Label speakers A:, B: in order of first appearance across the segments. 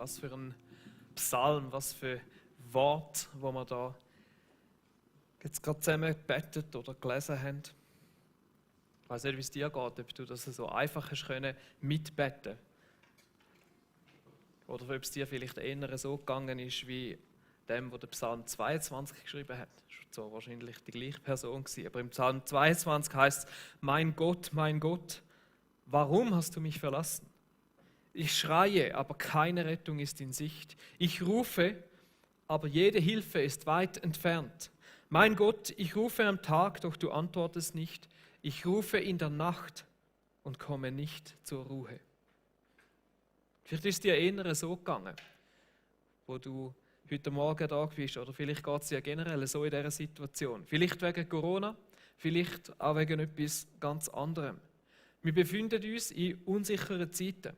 A: Was für ein Psalm, was für Wort, wo wir da jetzt gerade zusammen gebetet oder gelesen haben. Ich weiß nicht, wie es dir geht, ob du das so einfach hast können mitbeten. Oder ob es dir vielleicht eher so gegangen ist wie dem, der den Psalm 22 geschrieben hat. Das war zwar wahrscheinlich die gleiche Person gewesen, aber im Psalm 22 heißt es: Mein Gott, warum hast du mich verlassen? Ich schreie, aber keine Rettung ist in Sicht. Ich rufe, aber jede Hilfe ist weit entfernt. Mein Gott, ich rufe am Tag, doch du antwortest nicht. Ich rufe in der Nacht und komme nicht zur Ruhe. Vielleicht ist es dir eher so gegangen, wo du heute Morgen da bist, oder vielleicht geht es dir generell so in dieser Situation. Vielleicht wegen Corona, vielleicht auch wegen etwas ganz anderem. Wir befinden uns in unsicheren Zeiten.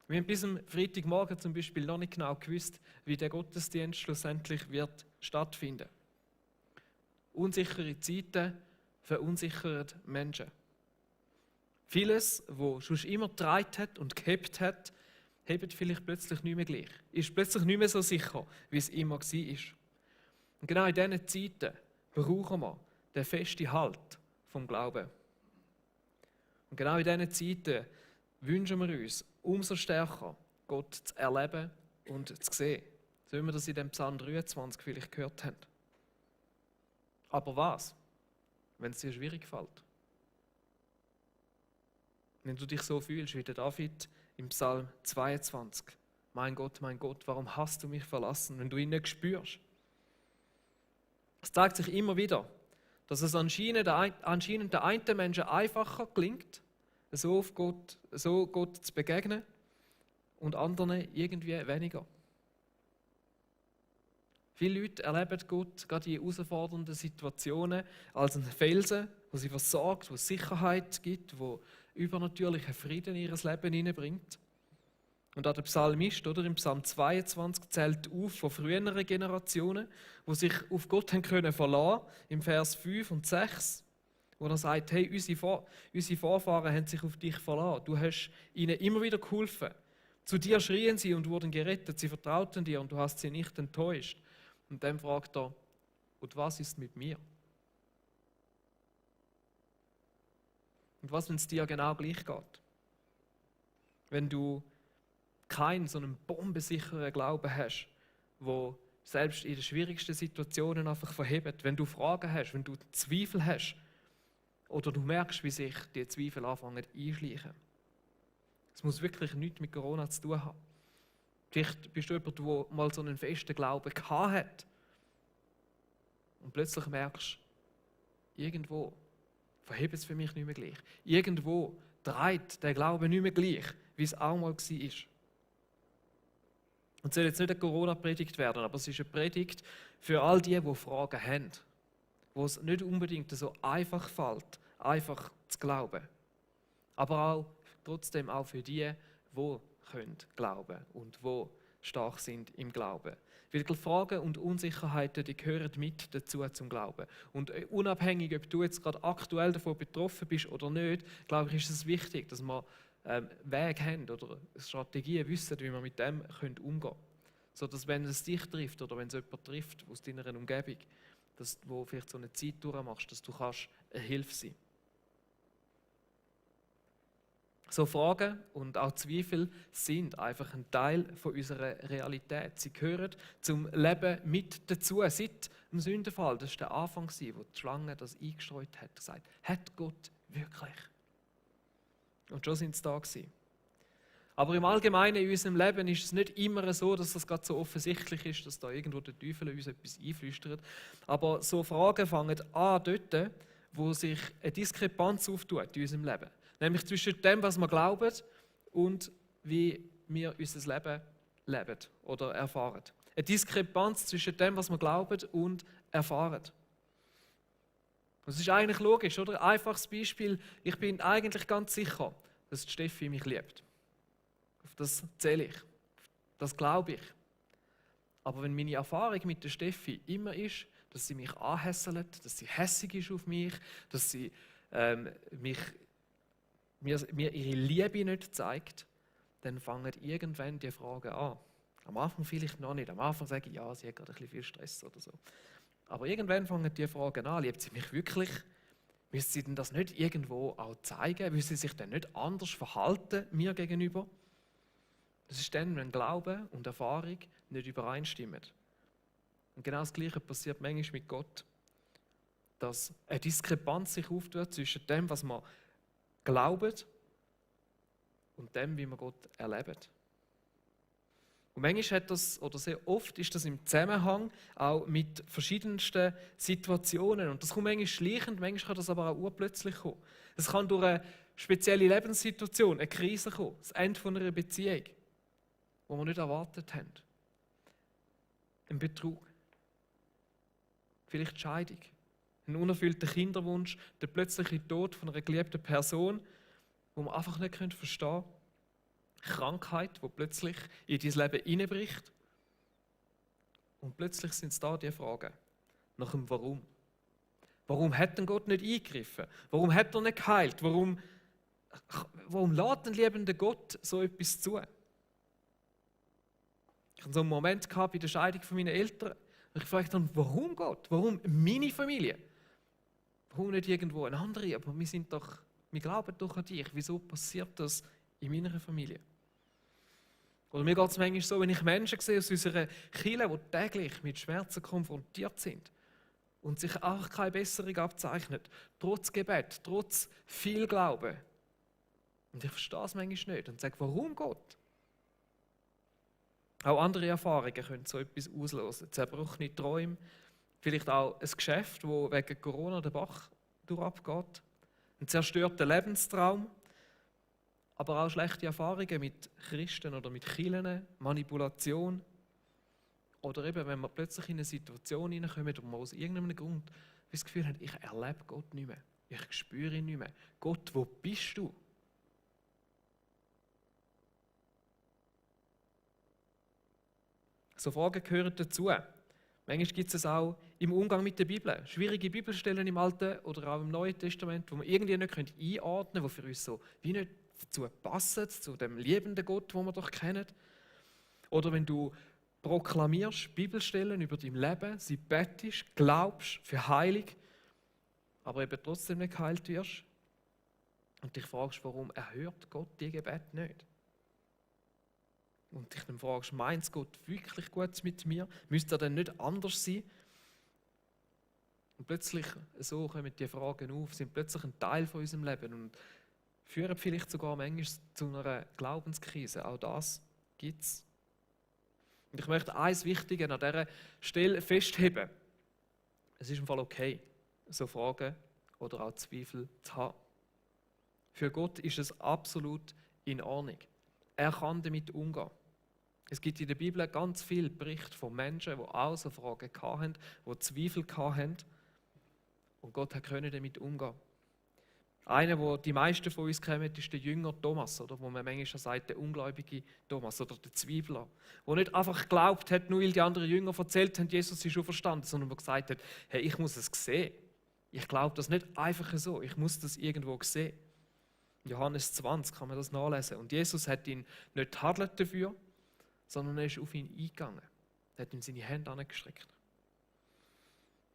A: Wir haben bis am Freitagmorgen zum Beispiel noch nicht genau gewusst, wie der Gottesdienst schlussendlich wird stattfinden. Unsichere Zeiten verunsichern Menschen. Vieles, was schon immer getragen hat und gehabt hat, hebt vielleicht plötzlich nicht mehr gleich. Ist plötzlich nicht mehr so sicher, wie es immer war. Und genau in diesen Zeiten brauchen wir den festen Halt vom Glauben. Und genau in diesen Zeiten wünschen wir uns umso stärker, Gott zu erleben und zu sehen. So wie wir das in dem Psalm 23 vielleicht gehört haben. Aber was, wenn es dir schwierig fällt? Wenn du dich so fühlst wie der David im Psalm 22. Mein Gott, warum hast du mich verlassen, wenn du ihn nicht spürst? Es zeigt sich immer wieder, dass es anscheinend der einen Menschen einfacher gelingt, so Gott zu begegnen und anderen irgendwie weniger. Viele Leute erleben Gott gerade in herausfordernden Situationen als einen Felsen, wo sie versorgt, wo es Sicherheit gibt, wo übernatürlichen Frieden in ihr Leben hineinbringt. Und auch der Psalmist, oder, im Psalm 22 zählt auf von früheren Generationen, die sich auf Gott haben können verlassen, im Vers 5 und 6, wo er sagt: Hey, unsere Vorfahren haben sich auf dich verlassen. Du hast ihnen immer wieder geholfen. Zu dir schrien sie und wurden gerettet. Sie vertrauten dir und du hast sie nicht enttäuscht. Und dann fragt er: Und was ist mit mir? Und was, wenn es dir genau gleich geht? Wenn du keinen so einen bombensicheren Glauben hast, wo selbst in den schwierigsten Situationen einfach verhebt, wenn du Fragen hast, wenn du Zweifel hast oder du merkst, wie sich die Zweifel anfangen einschleichen. Es muss wirklich nichts mit Corona zu tun haben. Vielleicht bist du jemand, der mal so einen festen Glauben gehabt hat und plötzlich merkst, irgendwo verhebt es für mich nicht mehr gleich. Irgendwo dreht der Glaube nicht mehr gleich, wie es auch mal war. Und es soll jetzt nicht eine Corona-Predigt werden, aber es ist eine Predigt für all die Fragen haben, wo es nicht unbedingt so einfach fällt, einfach zu glauben. Aber auch trotzdem auch für die können glauben und wo stark sind im Glauben. Weil die Fragen und Unsicherheiten, die gehören mit dazu zum Glauben. Und unabhängig, ob du jetzt gerade aktuell davon betroffen bist oder nicht, glaube ich, ist es wichtig, dass wir Wege haben oder Strategien wissen, wie wir mit dem umgehen können. So dass, wenn es dich trifft oder wenn es jemanden trifft aus deiner Umgebung, wo vielleicht so eine Zeit durchmachst, dass du kannst eine Hilfe sein kannst. So Fragen und auch Zweifel sind einfach ein Teil von unserer Realität. Sie gehören zum Leben mit dazu. Seit dem Sündenfall, das war der Anfang, wo die Schlange das eingestreut hat, gesagt: Hat Gott wirklich? Und schon sind sie da gewesen. Aber im Allgemeinen in unserem Leben ist es nicht immer so, dass das gerade so offensichtlich ist, dass da irgendwo der Teufel uns etwas einflüstert. Aber so Fragen fangen an dort, wo sich eine Diskrepanz auftut in unserem Leben. Nämlich zwischen dem, was wir glauben und wie wir unser Leben leben oder erfahren. Eine Diskrepanz zwischen dem, was wir glauben und erfahren. Das ist eigentlich logisch, oder? Ein einfaches Beispiel: Ich bin eigentlich ganz sicher, dass die Steffi mich liebt. Auf das zähle ich. Das glaube ich. Aber wenn meine Erfahrung mit der Steffi immer ist, dass sie mich anhässelt, dass sie hässig ist auf mich, dass sie mir ihre Liebe nicht zeigt, dann fangen irgendwann die Fragen an. Am Anfang vielleicht noch nicht. Am Anfang sage ich, ja, sie hat gerade ein bisschen viel Stress oder so. Aber irgendwann fangen die Fragen an, liebt sie mich wirklich? Müsste sie denn das nicht irgendwo auch zeigen? Müsste sie sich dann nicht anders verhalten mir gegenüber? Das ist dann, wenn Glaube und Erfahrung nicht übereinstimmen. Und genau das Gleiche passiert manchmal mit Gott. Dass eine Diskrepanz sich auftut zwischen dem, was man glaubt und dem, wie man Gott erlebt. Und manchmal hat das, oder sehr oft ist das im Zusammenhang auch mit verschiedensten Situationen. Und das kommt manchmal schleichend, manchmal kann das aber auch urplötzlich kommen. Es kann durch eine spezielle Lebenssituation, eine Krise kommen, das Ende von einer Beziehung, die wir nicht erwartet haben. Ein Betrug, vielleicht die Scheidung, ein unerfüllter Kinderwunsch, der plötzliche Tod von einer geliebten Person, wo man einfach nicht verstehen können. Krankheit, die plötzlich in dein Leben hineinbricht. Und plötzlich sind es da die Fragen nach dem Warum. Warum hat denn Gott nicht eingegriffen? Warum hat er nicht geheilt? Warum lässt ein liebender Gott so etwas zu? Ich hatte so einen Moment bei der Scheidung von meinen Eltern. Und ich fragte dann, warum Gott? Warum meine Familie? Warum nicht irgendwo eine andere? Aber wir glauben doch an dich. Wieso passiert das in meiner Familie? Oder mir geht es manchmal so, wenn ich Menschen sehe aus unserer Kirche, die täglich mit Schmerzen konfrontiert sind und sich auch keine Besserung abzeichnet, trotz Gebet, trotz viel Glauben. Und ich verstehe es manchmal nicht und sage, warum Gott? Auch andere Erfahrungen können so etwas auslösen. Zerbrochene Träume, vielleicht auch ein Geschäft, das wegen Corona den Bach durchabgeht, ein zerstörter Lebenstraum, aber auch schlechte Erfahrungen mit Christen oder mit Kirchen, Manipulation. Oder eben, wenn wir plötzlich in eine Situation hineinkommen, wo wir aus irgendeinem Grund das Gefühl haben, ich erlebe Gott nicht mehr, ich spüre ihn nicht mehr. Gott, wo bist du? So Fragen gehören dazu. Manchmal gibt es auch im Umgang mit der Bibel. Schwierige Bibelstellen im Alten oder auch im Neuen Testament, die wir irgendwie nicht einordnen können, die für uns so wie nicht dazu passen, zu dem liebenden Gott, den wir doch kennen. Oder wenn du proklamierst Bibelstellen über dein Leben, sie betest, glaubst für Heilung, aber eben trotzdem nicht geheilt wirst und dich fragst, warum erhört Gott die Gebete nicht? Und dich dann fragst, meint Gott wirklich gut mit mir? Müsste er denn nicht anders sein? Und plötzlich, so kommen die Fragen auf, sind plötzlich ein Teil von unserem Leben und führen vielleicht sogar manchmal zu einer Glaubenskrise. Auch das gibt es. Und ich möchte eines Wichtiges an dieser Stelle festheben. Es ist im Fall okay, so Fragen oder auch Zweifel zu haben. Für Gott ist es absolut in Ordnung. Er kann damit umgehen. Es gibt in der Bibel ganz viele Berichte von Menschen, die auch so Fragen hatten, die Zweifel hatten. Und Gott konnte damit umgehen. Einer, wo die meisten von uns kennen, ist der Jünger Thomas, oder wo man manchmal sagt, der ungläubige Thomas oder der Zweifler, der nicht einfach geglaubt hat, nur weil die anderen Jünger erzählt haben, Jesus ist schon verstanden, sondern der gesagt hat, hey, ich muss es sehen. Ich glaube das nicht einfach so, ich muss das irgendwo sehen. In Johannes 20 kann man das nachlesen. Und Jesus hat ihn nicht tadelt dafür, sondern er ist auf ihn eingegangen. Er hat ihm seine Hände angestreckt.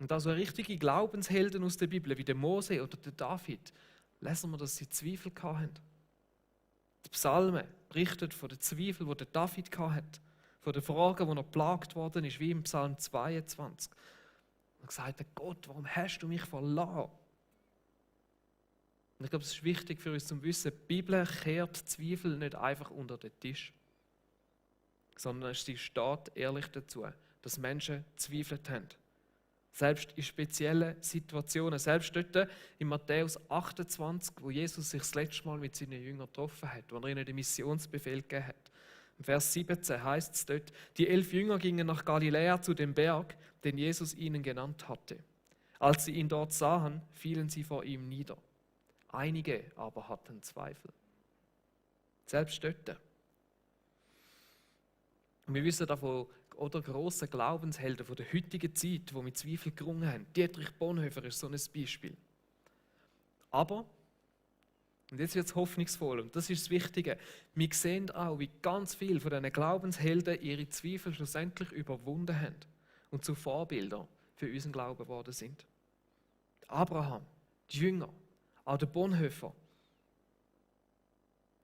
A: Und also richtige Glaubenshelden aus der Bibel, wie der Mose oder der David, lesen wir, dass sie Zweifel hatten. Die Psalmen berichten von den Zweifeln, die der David hatte, von den Fragen, wo er geplagt worden ist, wie im Psalm 22. Und er gesagt hat, Gott, warum hast du mich verlassen? Und ich glaube, es ist wichtig für uns zu wissen, die Bibel kehrt Zweifel nicht einfach unter den Tisch, sondern sie steht ehrlich dazu, dass Menschen zweifelt haben. Selbst in speziellen Situationen, selbst dort in Matthäus 28, wo Jesus sich das letzte Mal mit seinen Jüngern getroffen hat, wo er ihnen den Missionsbefehl gegeben hat. Im Vers 17 heißt es dort, die 11 Jünger gingen nach Galiläa zu dem Berg, den Jesus ihnen genannt hatte. Als sie ihn dort sahen, fielen sie vor ihm nieder. Einige aber hatten Zweifel. Selbst dort. Und wir wissen davon, oder grosse Glaubenshelden von der heutigen Zeit, die mit Zweifel gerungen haben. Dietrich Bonhoeffer ist so ein Beispiel. Aber Und jetzt wird es hoffnungsvoll und das ist das Wichtige. Wir sehen auch, wie ganz viele von diesen Glaubenshelden ihre Zweifel schlussendlich überwunden haben und zu Vorbildern für unseren Glauben geworden sind. Abraham, die Jünger, auch der Bonhoeffer.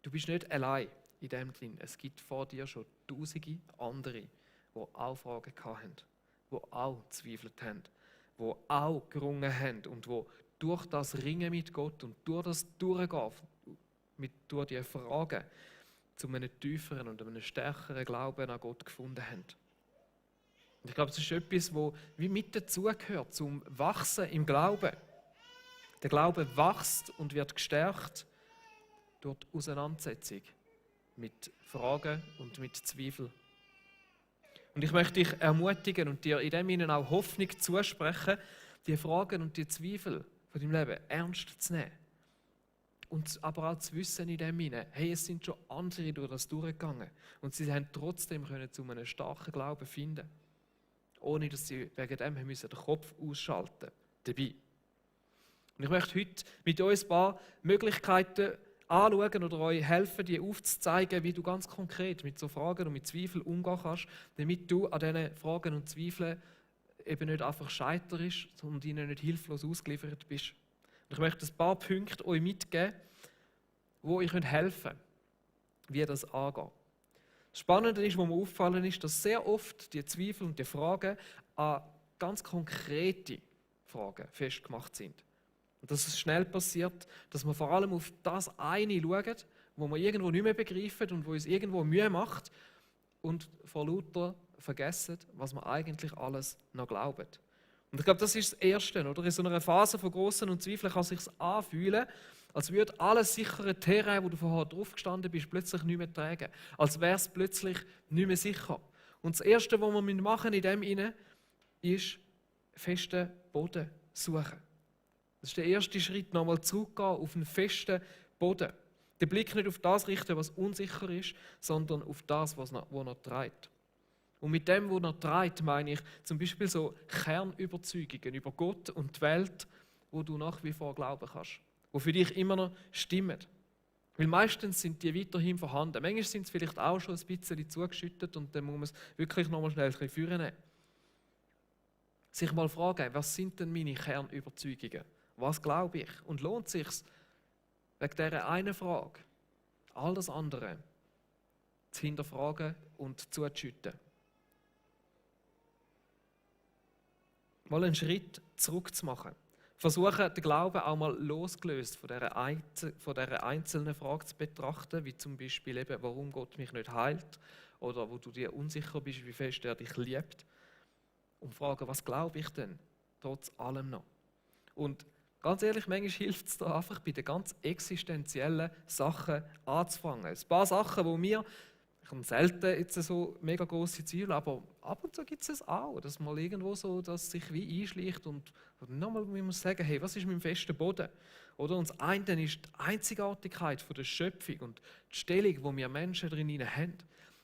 A: Du bist nicht allein in dem drin. Es gibt vor dir schon tausende andere, die auch Fragen hatten, die auch gezweifelt haben, die auch gerungen haben und die durch das Ringen mit Gott und durch das Durchgehen, durch die Fragen, zu einem tieferen und einem stärkeren Glauben an Gott gefunden haben. Und ich glaube, das ist etwas, was wie mit dazugehört zum Wachsen im Glauben. Der Glaube wächst und wird gestärkt durch die Auseinandersetzung mit Fragen und mit Zweifeln. Und ich möchte dich ermutigen und dir in dem Sinne auch Hoffnung zusprechen, die Fragen und die Zweifel von deinem Leben ernst zu nehmen. Und aber auch zu wissen in dem Sinne, hey, es sind schon andere durch das durchgegangen und sie haben trotzdem können zu einem starken Glauben finden, ohne dass sie wegen dem den Kopf ausschalten dabei. Und ich möchte heute mit uns ein paar Möglichkeiten anschauen oder euch helfen, die aufzuzeigen, wie du ganz konkret mit so Fragen und mit Zweifeln umgehen kannst, damit du an diesen Fragen und Zweifeln eben nicht einfach scheiterst, sondern ihnen nicht hilflos ausgeliefert bist. Und ich möchte ein paar Punkte euch mitgeben, die euch helfen können, wie das angeht. Das Spannende ist, was mir auffallen ist, dass sehr oft die Zweifel und die Fragen an ganz konkrete Fragen festgemacht sind. Und dass es schnell passiert, dass wir vor allem auf das eine schauen, wo wir irgendwo nicht mehr begreifen und wo uns irgendwo Mühe macht und vor lauter vergessen, was wir eigentlich alles noch glauben. Und ich glaube, das ist das Erste. Oder? In so einer Phase von Grossen und Zweifeln kann es sich anfühlen, als würde alles sichere Terrain, wo du vorher drauf gestanden bist, plötzlich nicht mehr tragen. Als wäre es plötzlich nicht mehr sicher. Und das Erste, was wir machen in dem Inne, ist festen Boden suchen. Das ist der erste Schritt, nochmal zurückgehen auf einen festen Boden. Den Blick nicht auf das richten, was unsicher ist, sondern auf das, was noch trägt. Und mit dem, was noch trägt, meine ich zum Beispiel so Kernüberzeugungen über Gott und die Welt, wo du nach wie vor glauben kannst, die für dich immer noch stimmen. Weil meistens sind die weiterhin vorhanden. Manchmal sind sie vielleicht auch schon ein bisschen zugeschüttet und dann muss man es wirklich nochmal schnell ein bisschen führen. Sich mal fragen, was sind denn meine Kernüberzeugungen? Was glaube ich? Und lohnt es sich wegen dieser einen Frage, all das andere zu hinterfragen und zuzuschütten? Mal einen Schritt zurück zu machen. Versuchen, den Glauben auch mal losgelöst von dieser einzelnen Frage zu betrachten, wie zum Beispiel eben, warum Gott mich nicht heilt oder wo du dir unsicher bist, wie fest er dich liebt. Und fragen, was glaube ich denn trotz allem noch? Und ganz ehrlich, manchmal hilft es da einfach, bei den ganz existenziellen Sachen anzufangen. Ein paar Sachen, wo ich habe selten jetzt so mega grosse Ziele, aber ab und zu gibt es auch, dass mal irgendwo so, dass sich wie einschleicht und nochmal muss man sagen, hey, was ist mein fester Boden? Oder? Und das eine ist die Einzigartigkeit von der Schöpfung und die Stellung, die wir Menschen drin haben.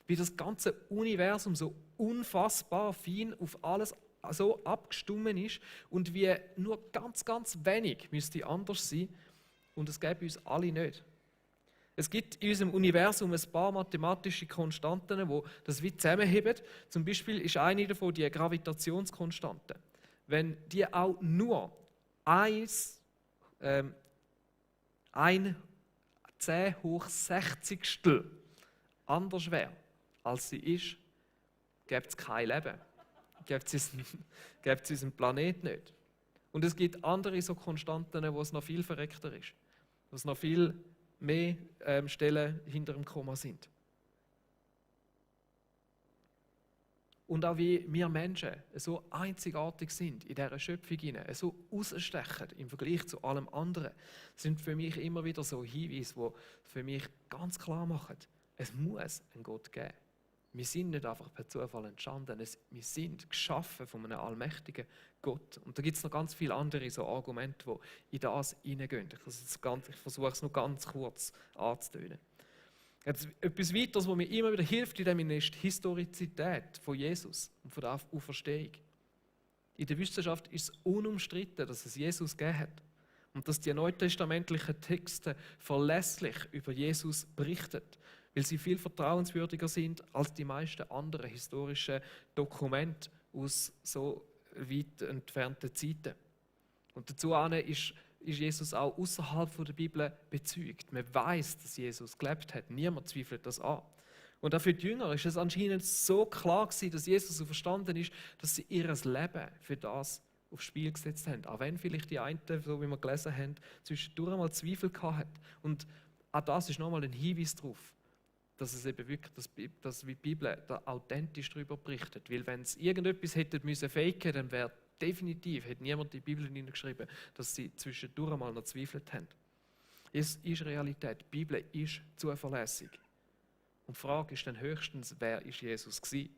A: Wie das ganze Universum so unfassbar fein auf alles so abgestimmt ist und wie nur ganz, ganz wenig müsste anders sein und es gäbe uns alle nicht. Es gibt in unserem Universum ein paar mathematische Konstanten, die das wie zusammenheben. Zum Beispiel ist eine davon die Gravitationskonstante. Wenn die auch nur ein 10 hoch 60 anders wäre, als sie ist, gäbe es kein Leben. Gäbe es unseren Planeten nicht. Und es gibt andere so Konstanten, wo es noch viel verreckter ist. Wo es noch viel mehr Stellen hinter dem Komma sind. Und auch wie wir Menschen so einzigartig sind in dieser Schöpfung, so rausstechen im Vergleich zu allem anderen, sind für mich immer wieder so Hinweise, die für mich ganz klar machen, es muss einen Gott geben. Wir sind nicht einfach per Zufall entstanden, wir sind geschaffen von einem allmächtigen Gott. Und da gibt es noch ganz viele andere so Argumente, die in das hineingehen. Ich versuche es nur ganz kurz anzutönen. Jetzt etwas weiteres, was mir immer wieder hilft in dem ist die Historizität von Jesus und von der Auferstehung. In der Wissenschaft ist es unumstritten, dass es Jesus gegeben hat. Und dass die neutestamentlichen Texte verlässlich über Jesus berichten, weil sie viel vertrauenswürdiger sind als die meisten anderen historischen Dokumente aus so weit entfernten Zeiten. Und dazu ist Jesus auch außerhalb der Bibel bezeugt. Man weiß, dass Jesus gelebt hat. Niemand zweifelt das an. Und auch für die Jünger ist es anscheinend so klar gewesen, dass Jesus so verstanden ist, dass sie ihr Leben für das aufs Spiel gesetzt haben. Auch wenn vielleicht die einen, so wie wir gelesen haben, zwischendurch einmal Zweifel gehabt. Und auch das ist nochmal ein Hinweis darauf, dass es eben wirklich, dass die Bibel da authentisch darüber berichtet. Weil wenn es irgendetwas hätte müssen faken, dann wäre definitiv, hätte niemand in die Bibel hineingeschrieben, dass sie zwischendurch einmal noch zweifelt haben. Es ist Realität. Die Bibel ist zuverlässig. Und die Frage ist dann höchstens, wer ist Jesus gewesen?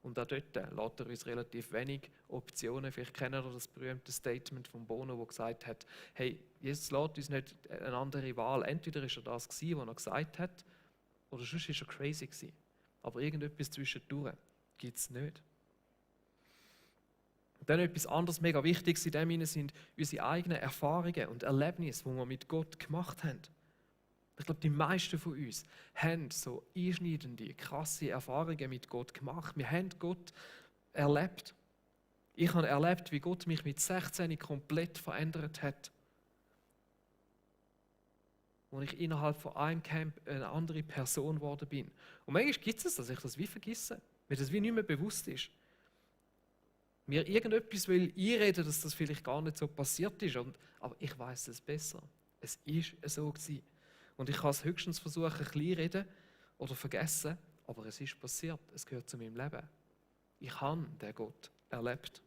A: Und auch dort lässt er uns relativ wenig Optionen. Vielleicht kennen wir das berühmte Statement von Bono, der gesagt hat, hey, Jesus lässt uns nicht eine andere Wahl. Entweder ist er das gewesen, was er gesagt hat, oder sonst ist er crazy gewesen. Aber irgendetwas zwischendurch gibt es nicht. Und dann etwas anderes mega Wichtiges in dem sind unsere eigenen Erfahrungen und Erlebnisse, die wir mit Gott gemacht haben. Ich glaube, die meisten von uns haben so einschneidende, krasse Erfahrungen mit Gott gemacht. Wir haben Gott erlebt. Ich habe erlebt, wie Gott mich mit 16 komplett verändert hat. Wo ich innerhalb von einem Camp eine andere Person geworden bin. Und manchmal gibt es, dass ich das wie vergesse, weil das wie nicht mehr bewusst ist. Mir irgendetwas will einreden, dass das vielleicht gar nicht so passiert ist. Aber ich weiß es besser. Es ist so gewesen. Und ich kann es höchstens versuchen, ein bisschen reden oder vergessen, aber es ist passiert. Es gehört zu meinem Leben. Ich habe den Gott erlebt.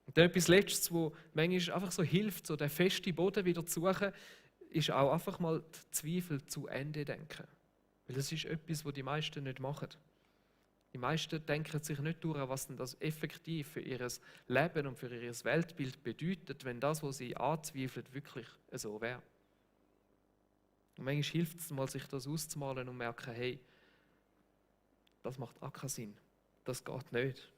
A: Und dann etwas Letztes, wo manchmal einfach so hilft, so den festen Boden wieder zu suchen, ist auch einfach mal die Zweifel zu Ende denken. Weil das ist etwas, was die meisten nicht machen. Die meisten denken sich nicht durch, was denn das effektiv für ihr Leben und für ihr Weltbild bedeutet, wenn das, was sie anzweifeln, wirklich so wäre. Und manchmal hilft es mal, sich das auszumalen und merken, hey, das macht auch keinen Sinn. Das geht nicht.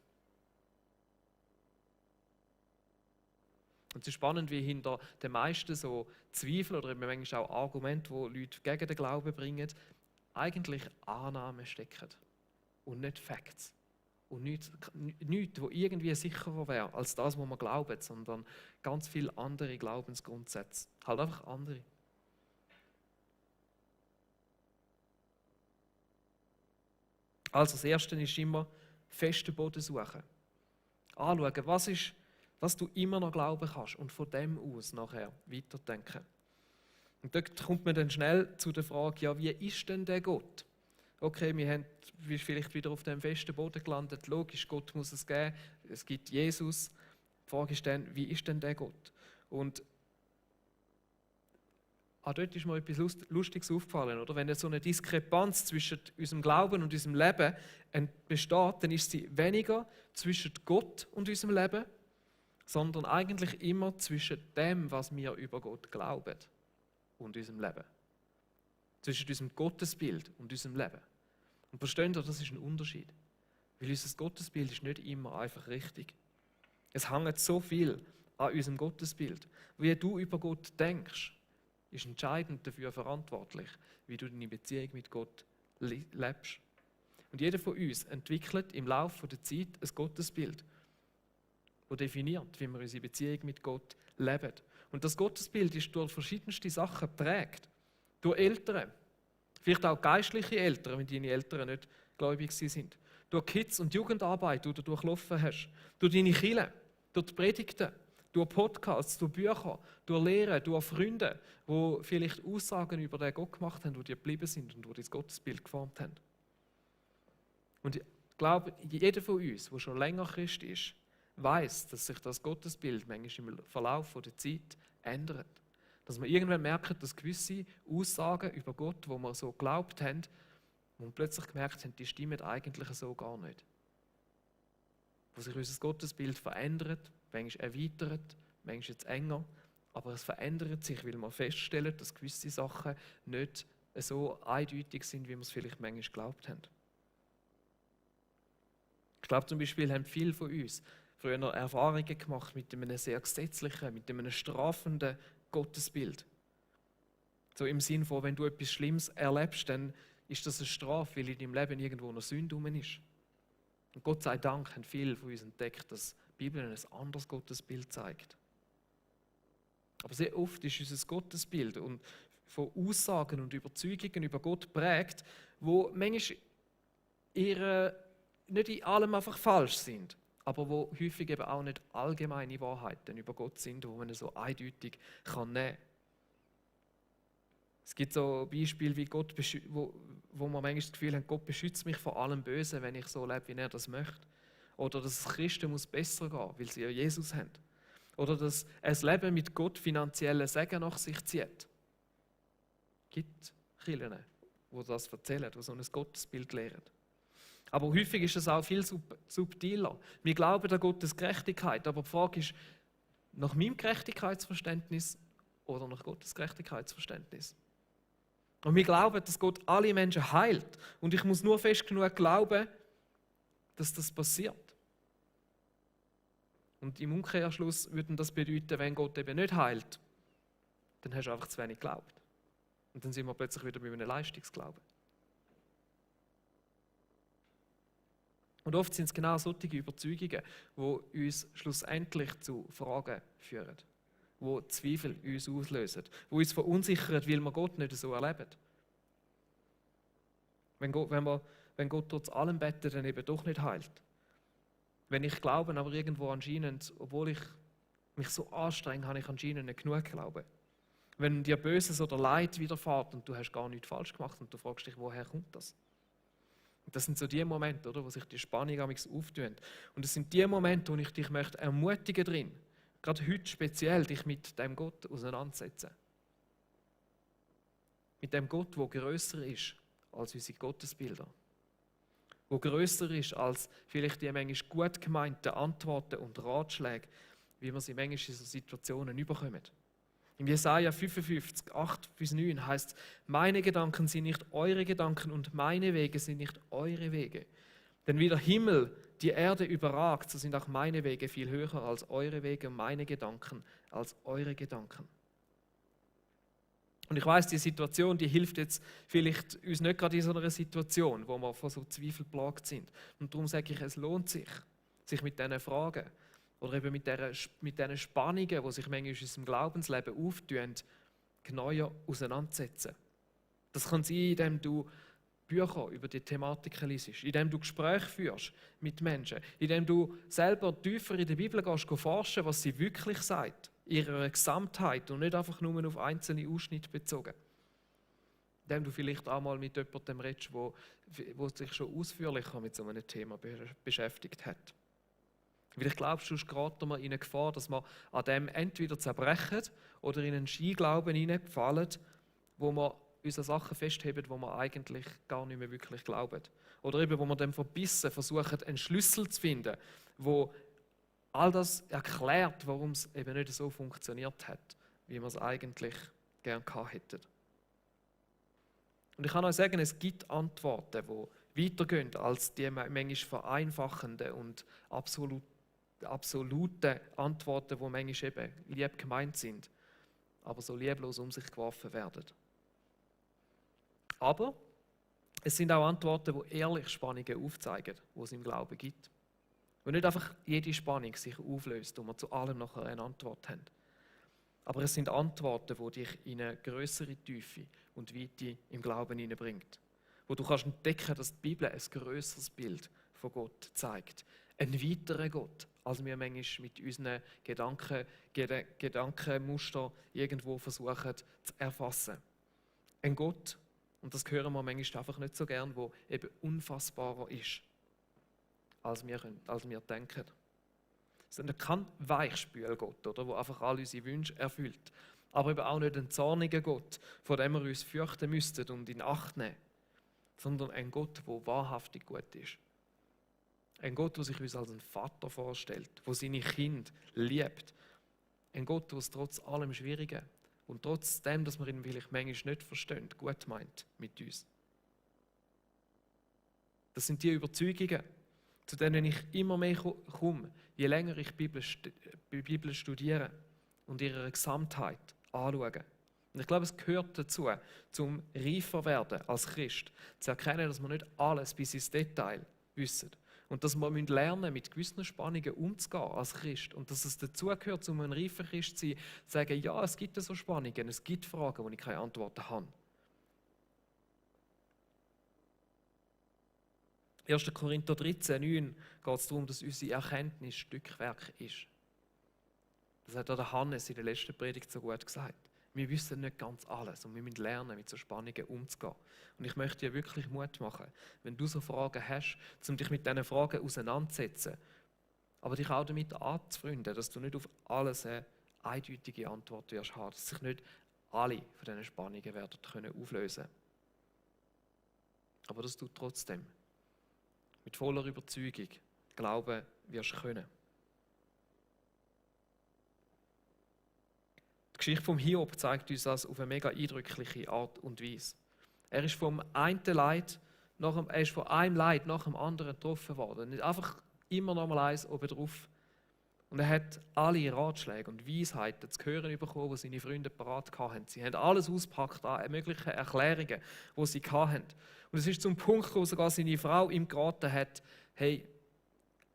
A: Und es ist spannend, wie hinter den meisten so Zweifel oder manchmal auch Argumente, die Leute gegen den Glauben bringen, eigentlich Annahmen stecken und nicht Facts. Und nichts, wo irgendwie sicherer wäre als das, was wir glauben, sondern ganz viele andere Glaubensgrundsätze. Halt einfach andere. Also das Erste ist immer festen Boden suchen. Anschauen, was du immer noch glauben kannst und von dem aus nachher weiterdenken. Und dort kommt man dann schnell zu der Frage, ja, wie ist denn der Gott? Okay, wir haben vielleicht wieder auf dem festen Boden gelandet. Logisch, Gott muss es geben. Es gibt Jesus. Die Frage ist dann, wie ist denn der Gott? Und auch dort ist mir etwas Lustiges aufgefallen. Oder? Wenn so eine Diskrepanz zwischen unserem Glauben und unserem Leben besteht, dann ist sie weniger zwischen Gott und unserem Leben, sondern eigentlich immer zwischen dem, was wir über Gott glauben und unserem Leben. Zwischen unserem Gottesbild und unserem Leben. Und versteht ihr, das ist ein Unterschied. Weil unser Gottesbild ist nicht immer einfach richtig. Es hängt so viel an unserem Gottesbild. Wie du über Gott denkst, ist entscheidend dafür verantwortlich, wie du deine Beziehung mit Gott lebst. Und jeder von uns entwickelt im Laufe der Zeit ein Gottesbild, das definiert, wie wir unsere Beziehung mit Gott leben. Und das Gottesbild ist durch verschiedenste Sachen geprägt. Durch Eltern, vielleicht auch geistliche Eltern, wenn deine Eltern nicht gläubig sind. Durch Kids- und Jugendarbeit, die du durchlaufen hast. Durch deine Kirche, durch die Predigten, durch Podcasts, durch Bücher, durch Lehren, durch Freunde, die vielleicht Aussagen über den Gott gemacht haben, die dir geblieben sind und die das Gottesbild geformt haben. Und ich glaube, jeder von uns, der schon länger Christ ist, weiß, dass sich das Gottesbild manchmal im Verlauf der Zeit ändert. Dass wir irgendwann merken, dass gewisse Aussagen über Gott, wo wir so geglaubt haben, wo wir plötzlich gemerkt haben, die stimmen eigentlich so gar nicht. Wo sich unser Gottesbild verändert, manchmal erweitert, manchmal jetzt enger, aber es verändert sich, weil wir feststellen, dass gewisse Sachen nicht so eindeutig sind, wie wir es vielleicht manchmal geglaubt haben. Ich glaube zum Beispiel, haben viele von uns früher Erfahrungen gemacht mit einem sehr gesetzlichen, mit einem strafenden Gottesbild. So im Sinn von, wenn du etwas Schlimmes erlebst, dann ist das eine Strafe, weil in deinem Leben irgendwo noch Sünde rum ist. Und Gott sei Dank haben viele von uns entdeckt, dass die Bibel ein anderes Gottesbild zeigt. Aber sehr oft ist unser Gottesbild und von Aussagen und Überzeugungen über Gott prägt, wo manchmal nicht in allem einfach falsch sind, aber wo häufig eben auch nicht allgemeine Wahrheiten über Gott sind, wo man so eindeutig kann nehmen kann. Es gibt so Beispiele, wie Gott, wo man manchmal das Gefühl hat, Gott beschützt mich vor allem Bösen, wenn ich so lebe, wie er das möchte. Oder dass es Christen muss besser gehen, weil sie ja Jesus haben. Oder dass ein Leben mit Gott finanziellen Segen nach sich zieht. Es gibt Kirchen, die das erzählen, die so ein Gottesbild lehren. Aber häufig ist es auch viel subtiler. Wir glauben an Gottes Gerechtigkeit, aber die Frage ist, nach meinem Gerechtigkeitsverständnis oder nach Gottes Gerechtigkeitsverständnis? Und wir glauben, dass Gott alle Menschen heilt. Und ich muss nur fest genug glauben, dass das passiert. Und im Umkehrschluss würde das bedeuten, wenn Gott eben nicht heilt, dann hast du einfach zu wenig geglaubt. Und dann sind wir plötzlich wieder bei einem Leistungsglauben. Und oft sind es genau solche Überzeugungen, die uns schlussendlich zu Fragen führen, die Zweifel in uns auslösen, die uns verunsichern, weil wir Gott nicht so erleben. Wenn Gott trotz allem beten, dann eben doch nicht heilt. Wenn ich glaube, aber irgendwo anscheinend, obwohl ich mich so anstrenge, habe ich anscheinend nicht genug Glauben. Wenn dir Böses oder Leid widerfährt und du hast gar nichts falsch gemacht und du fragst dich, woher kommt das? Und das sind so die Momente, oder, wo sich die Spannung auftun. Und es sind die Momente, wo ich dich möchte ermutigen drin, gerade heute speziell, dich mit dem Gott auseinandersetzen. Mit dem Gott, der grösser ist als unsere Gottesbilder. Wo grösser ist als vielleicht die manchmal gut gemeinten Antworten und Ratschläge, wie wir sie manchmal in so Situationen überkommen. Im Jesaja 55, 8 bis 9 heißt: Meine Gedanken sind nicht eure Gedanken und meine Wege sind nicht eure Wege. Denn wie der Himmel die Erde überragt, so sind auch meine Wege viel höher als eure Wege und meine Gedanken als eure Gedanken. Und ich weiß, die Situation, die hilft jetzt vielleicht uns nicht gerade in so einer Situation, wo wir von so Zweifel plagt sind. Und darum sage ich, es lohnt sich mit diesen Fragen oder eben mit diesen Spannungen, die sich manchmal in unserem Glaubensleben auftun, genauer auseinandersetzen. Das kann sein, indem du Bücher über die Thematiken liest, indem du Gespräche führst mit Menschen, indem du selber tiefer in der Bibel gehst, forschen, was sie wirklich sagt, in ihrer Gesamtheit und nicht einfach nur auf einzelne Ausschnitte bezogen. Indem du vielleicht auch mal mit jemandem redest, der sich schon ausführlicher mit so einem Thema beschäftigt hat. Weil ich glaube, sonst geraten wir in eine Gefahr, dass wir an dem entweder zerbrechen oder in einen Skiglauben hineingefallen, wo wir unsere Sachen festheben, die wir eigentlich gar nicht mehr wirklich glauben. Oder eben, wo wir dann verbissen versuchen, einen Schlüssel zu finden, wo all das erklärt, warum es eben nicht so funktioniert hat, wie wir es eigentlich gerne gehabt hätten. Und ich kann euch sagen, es gibt Antworten, die weitergehen als die manchmal vereinfachenden und absoluten Antworten, die manchmal eben lieb gemeint sind, aber so lieblos um sich geworfen werden. Aber es sind auch Antworten, die ehrlich Spannungen aufzeigen, die es im Glauben gibt. Und nicht einfach jede Spannung sich auflöst und wir zu allem nachher eine Antwort haben. Aber es sind Antworten, die dich in eine grössere Tiefe und Weite im Glauben hineinbringt. Wo du kannst entdecken, dass die Bibel ein grösseres Bild von Gott zeigt. Ein weiterer Gott, als wir manchmal mit unseren Gedankenmustern irgendwo versuchen zu erfassen. Ein Gott, und das hören wir manchmal einfach nicht so gern, der eben unfassbarer ist, als wir denken. Es ist kein Weichspülgott, oder, der einfach all unsere Wünsche erfüllt. Aber eben auch nicht ein zorniger Gott, vor dem wir uns fürchten müssten und in Acht nehmen. Sondern ein Gott, der wahrhaftig gut ist. Ein Gott, der sich uns als ein Vater vorstellt, der seine Kinder liebt. Ein Gott, der es trotz allem Schwierigen und trotzdem, dass wir ihn vielleicht manchmal nicht verstehen, gut meint mit uns. Das sind die Überzeugungen, zu denen ich immer mehr komme, je länger ich die Bibel studiere und ihre Gesamtheit anschaue. Und ich glaube, es gehört dazu, zum reifer werden als Christ, zu erkennen, dass wir nicht alles bis ins Detail wissen. Und dass wir lernen, mit gewissen Spannungen umzugehen als Christ. Und dass es dazu gehört, um ein reifer Christ zu sein, zu sagen, ja, es gibt so Spannungen, es gibt Fragen, wo ich keine Antworten habe. 1. Korinther 13,9 geht es darum, dass unsere Erkenntnis Stückwerk ist. Das hat auch der Hannes in der letzten Predigt so gut gesagt. Wir wissen nicht ganz alles und wir müssen lernen, mit so Spannungen umzugehen. Und ich möchte dir wirklich Mut machen, wenn du so Fragen hast, um dich mit diesen Fragen auseinanderzusetzen, aber dich auch damit anzufreunden, dass du nicht auf alles eine eindeutige Antwort wirst haben, dass sich nicht alle von diesen Spannungen werden können auflösen. Aber dass du trotzdem mit voller Überzeugung glauben wirst können. Die Geschichte vom Hiob zeigt uns das auf eine mega eindrückliche Art und Weise. Er ist von einem Leid nach dem anderen getroffen worden. Nicht einfach immer noch mal eins oben drauf. Und er hat alle Ratschläge und Weisheiten zu hören bekommen, die seine Freunde parat hatten. Sie haben alles ausgepackt an möglichen Erklärungen, die sie hatten. Und es ist zum Punkt gekommen, sogar seine Frau ihm geraten hat, hey,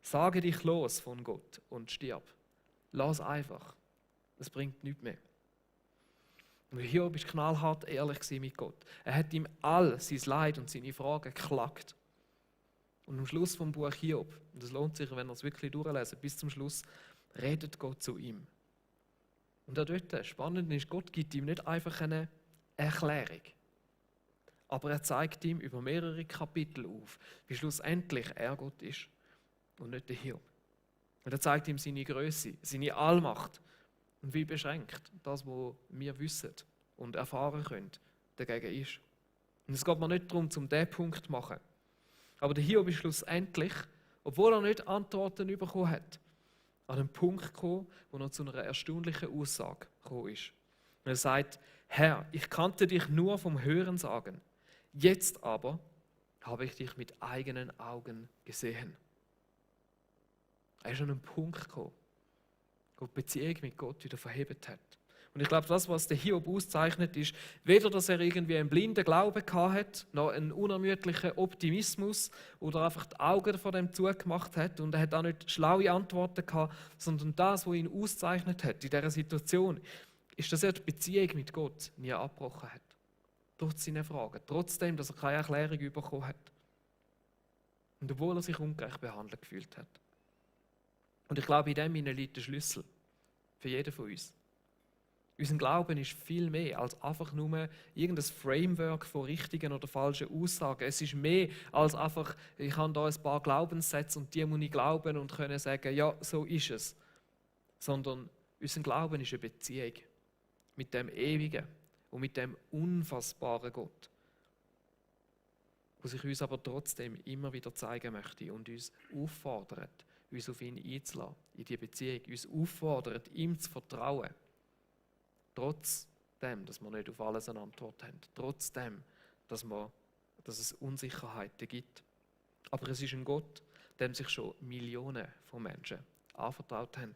A: sage dich los von Gott und stirb. Lass einfach. Es bringt nichts mehr. Und Hiob war knallhart ehrlich mit Gott. Er hat ihm all sein Leid und seine Fragen geklagt. Und am Schluss vom Buch Hiob, und es lohnt sich, wenn ihr es wirklich durchlesen, bis zum Schluss, redet Gott zu ihm. Und auch dort, spannend ist, Gott gibt ihm nicht einfach eine Erklärung, aber er zeigt ihm über mehrere Kapitel auf, wie schlussendlich er Gott ist und nicht der Hiob. Und er zeigt ihm seine Größe, seine Allmacht und wie beschränkt das, was wir wissen und erfahren können, dagegen ist. Und es geht mir nicht darum, diesen Punkt zu machen. Aber der Hiob ist schlussendlich, obwohl er nicht Antworten bekommen hat, an einen Punkt gekommen, wo er zu einer erstaunlichen Aussage gekommen ist. Und er sagt, Herr, ich kannte dich nur vom Hören sagen, jetzt aber habe ich dich mit eigenen Augen gesehen. Er ist an einen Punkt gekommen, wo die Beziehung mit Gott wieder verhebt hat. Und ich glaube, das, was der Hiob auszeichnet, ist, weder, dass er irgendwie einen blinden Glauben hat, noch einen unermüdlichen Optimismus oder einfach die Augen vor dem zugemacht hat und er hat auch nicht schlaue Antworten gehabt, sondern das, was ihn auszeichnet hat in dieser Situation, ist, dass er die Beziehung mit Gott nie abgebrochen hat. Trotz seiner Fragen, trotzdem, dass er keine Erklärung bekommen hat. Und obwohl er sich ungerecht behandelt gefühlt hat. Und ich glaube, in dem liegt der Schlüssel für jeden von uns. Unser Glauben ist viel mehr als einfach nur irgendein Framework von richtigen oder falschen Aussagen. Es ist mehr als einfach, ich habe da ein paar Glaubenssätze und die muss ich glauben und können sagen, ja, so ist es. Sondern unser Glauben ist eine Beziehung mit dem Ewigen und mit dem unfassbaren Gott, der sich uns aber trotzdem immer wieder zeigen möchte und uns auffordert, uns auf ihn einzulassen, in die Beziehung, uns auffordert, ihm zu vertrauen. Trotzdem, dass wir nicht auf alles eine Antwort haben. Trotzdem, dass es Unsicherheiten gibt. Aber es ist ein Gott, dem sich schon Millionen von Menschen anvertraut haben.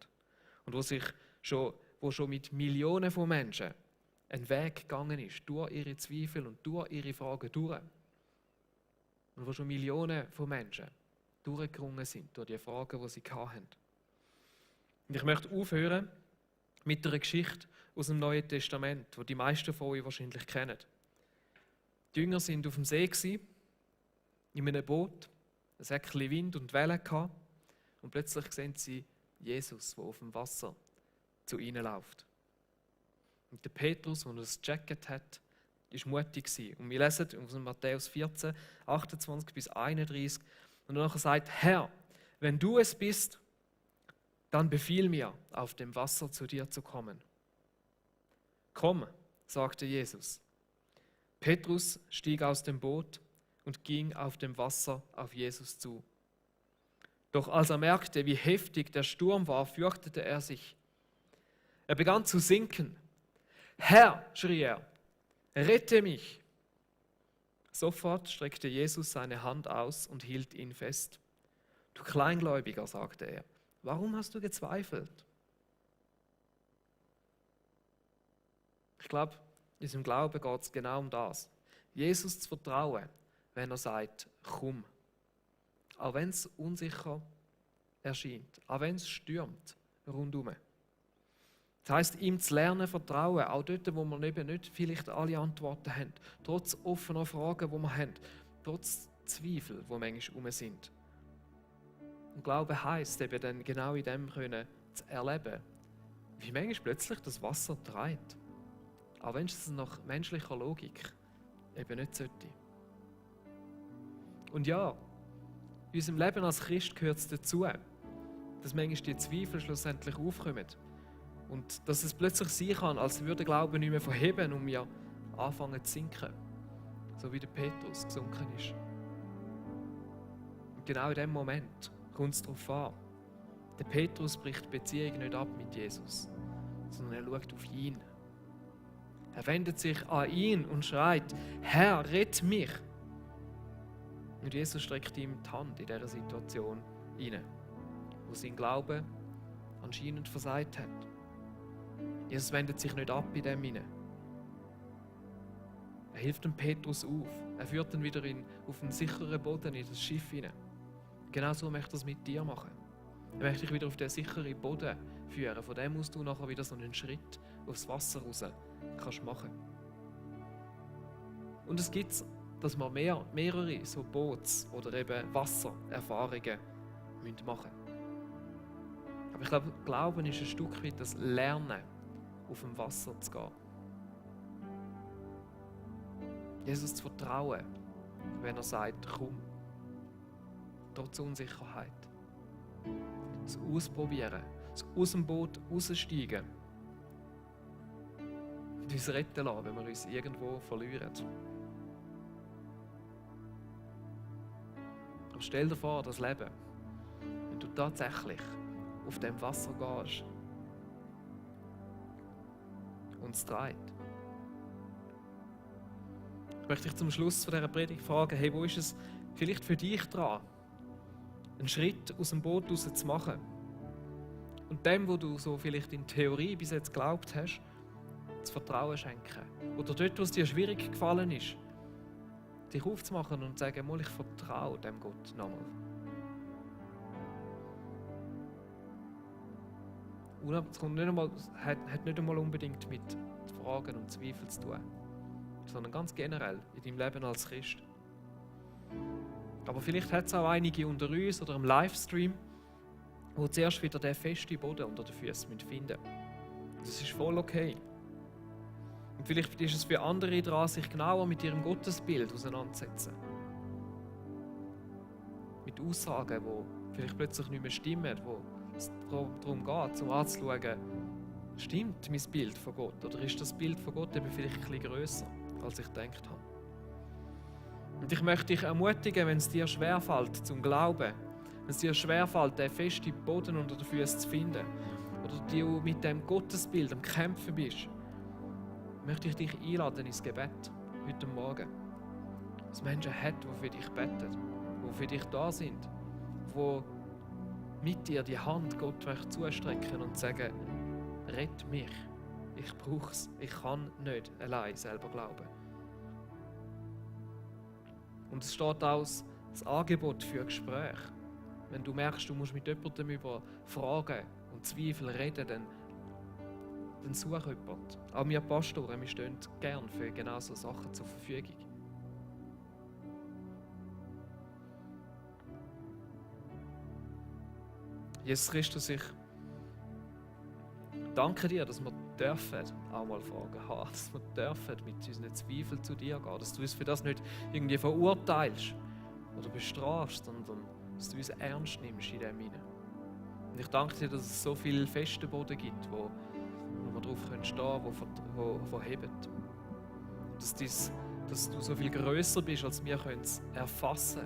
A: Und wo schon mit Millionen von Menschen ein Weg gegangen ist, durch ihre Zweifel und durch ihre Fragen durch. Und wo schon Millionen von Menschen durchgerungen sind durch die Fragen, die sie hatten. Und ich möchte aufhören mit einer Geschichte aus dem Neuen Testament, die die meisten von euch wahrscheinlich kennen. Die Jünger waren auf dem See, in einem Boot, es hatte ein bisschen Wind und Wellen gehabt, und plötzlich sehen sie Jesus, der auf dem Wasser zu ihnen läuft. Und der Petrus, der das Jacket hat, war mutig. Und wir lesen aus Matthäus 14, 28 bis 31, und danach sagt, Herr, wenn du es bist, dann befiehl mir, auf dem Wasser zu dir zu kommen. Komm, sagte Jesus. Petrus stieg aus dem Boot und ging auf dem Wasser auf Jesus zu. Doch als er merkte, wie heftig der Sturm war, fürchtete er sich. Er begann zu sinken. Herr, schrie er, rette mich! Sofort streckte Jesus seine Hand aus und hielt ihn fest. Du Kleingläubiger, sagte er, warum hast du gezweifelt? Ich glaube, in unserem Glauben geht es genau um das. Jesus zu vertrauen, wenn er sagt, komm. Auch wenn es unsicher erscheint, auch wenn es stürmt rundherum. Das heisst, ihm zu lernen, vertrauen, auch dort, wo wir eben nicht vielleicht alle Antworten haben, trotz offener Fragen, die wir haben, trotz Zweifel, die manchmal herum sind. Und Glaube heisst eben dann genau in dem können zu erleben, wie manchmal plötzlich das Wasser treibt. Auch wenn es nach menschlicher Logik eben nicht sollte. Und ja, in unserem Leben als Christ gehört es dazu, dass manchmal die Zweifel schlussendlich aufkommen. Und dass es plötzlich sein kann, als würde der Glaube nicht mehr verheben und wir anfangen zu sinken. So wie der Petrus gesunken ist. Und genau in dem Moment kommt es darauf an. Der Petrus bricht die Beziehung nicht ab mit Jesus, sondern er schaut auf ihn. Er wendet sich an ihn und schreit, Herr, rett mich! Und Jesus streckt ihm die Hand in dieser Situation hinein, wo sein Glaube anscheinend versagt hat. Jesus wendet sich nicht ab in dem hinein. Er hilft dem Petrus auf. Er führt ihn wieder auf einen sicheren Boden in das Schiff hinein. Genau so möchte er es mit dir machen. Er möchte dich wieder auf den sicheren Boden führen, von dem aus du nachher wieder so einen Schritt aufs Wasser raus kannst machen. Und es gibt, dass wir mehrere so Boots- oder eben Wassererfahrungen machen müssen. Aber ich glaube, Glauben ist ein Stück weit das Lernen, auf dem Wasser zu gehen. Jesus zu vertrauen, wenn er sagt, komm. Trotz Unsicherheit. Das Ausprobieren, das aus dem Boot raussteigen. Und uns retten lassen, wenn wir uns irgendwo verlieren. Aber stell dir vor, das Leben, wenn du tatsächlich auf dem Wasser gehst und es dreht. Ich möchte dich zum Schluss von dieser Predigt fragen, hey, wo ist es vielleicht für dich dran, einen Schritt aus dem Boot raus zu machen und dem, wo du so vielleicht in Theorie bis jetzt geglaubt hast, das Vertrauen schenken. Oder dort, wo es dir schwierig gefallen ist, dich aufzumachen und zu sagen, ich vertraue dem Gott nochmal. Es hat nicht einmal unbedingt mit Fragen und Zweifeln zu tun, sondern ganz generell in deinem Leben als Christ. Aber vielleicht hat es auch einige unter uns oder im Livestream, die zuerst wieder den festen Boden unter den Füßen finden müssen. Das ist voll okay. Und vielleicht ist es für andere daran, sich genauer mit ihrem Gottesbild auseinanderzusetzen. Mit Aussagen, die vielleicht plötzlich nicht mehr stimmen, wo es darum geht, um anzuschauen, stimmt mein Bild von Gott oder ist das Bild von Gott eben vielleicht ein bisschen grösser, als ich gedacht habe. Und ich möchte dich ermutigen, wenn es dir schwerfällt zum Glauben, wenn es dir schwerfällt, den festen Boden unter den Füßen zu finden oder du mit dem Gottesbild am Kämpfen bist, möchte ich dich einladen ins Gebet heute Morgen. Dass Menschen haben, die für dich beten, die für dich da sind, die mit dir die Hand Gott zustrecken und sagen, rett mich, ich brauche es, ich kann nicht allein selber glauben. Und es steht auch das Angebot für Gespräch. Wenn du merkst, du musst mit jemandem über Fragen und Zweifel reden, dann such jemanden. Auch wir Pastoren, wir stehen gern für genau so Sachen zur Verfügung. Jesus Christus, ich danke dir, dass wir dürfen auch mal Fragen haben, dass wir dürfen mit unseren Zweifeln zu dir gehen, dass du uns für das nicht irgendwie verurteilst oder bestrafst, sondern dass du uns ernst nimmst in dem hinein. Und ich danke dir, dass es so viele feste Boden gibt, wo wir drauf stehen können, die heben. Dass du so viel grösser bist, als wir es erfassen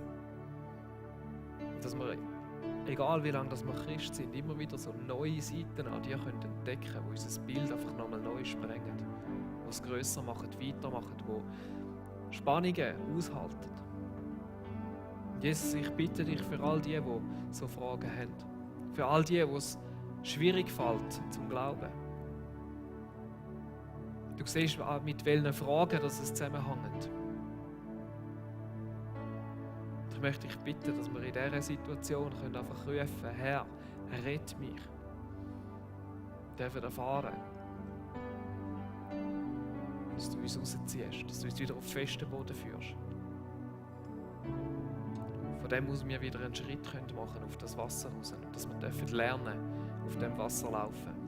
A: können. Dass wir, egal wie lange wir Christ sind, immer wieder so neue Seiten an dir entdecken können, die unser Bild einfach nochmal neu sprengen, die es grösser machen, weitermachen, die Spannungen aushalten. Und Jesus, ich bitte dich für all die so Fragen haben. Für all die, wo es schwierig fällt zum Glauben. Du siehst, mit welchen Fragen das es zusammenhängt. Ich möchte dich bitten, dass wir in dieser Situation einfach rufen können, Herr, rette mich. Wir dürfen erfahren, dass du uns rausziehst, dass du uns wieder auf festen Boden führst. Von dem aus wir wieder einen Schritt machen können auf das Wasser raus, dass wir lernen dürfen, auf dem Wasser laufen.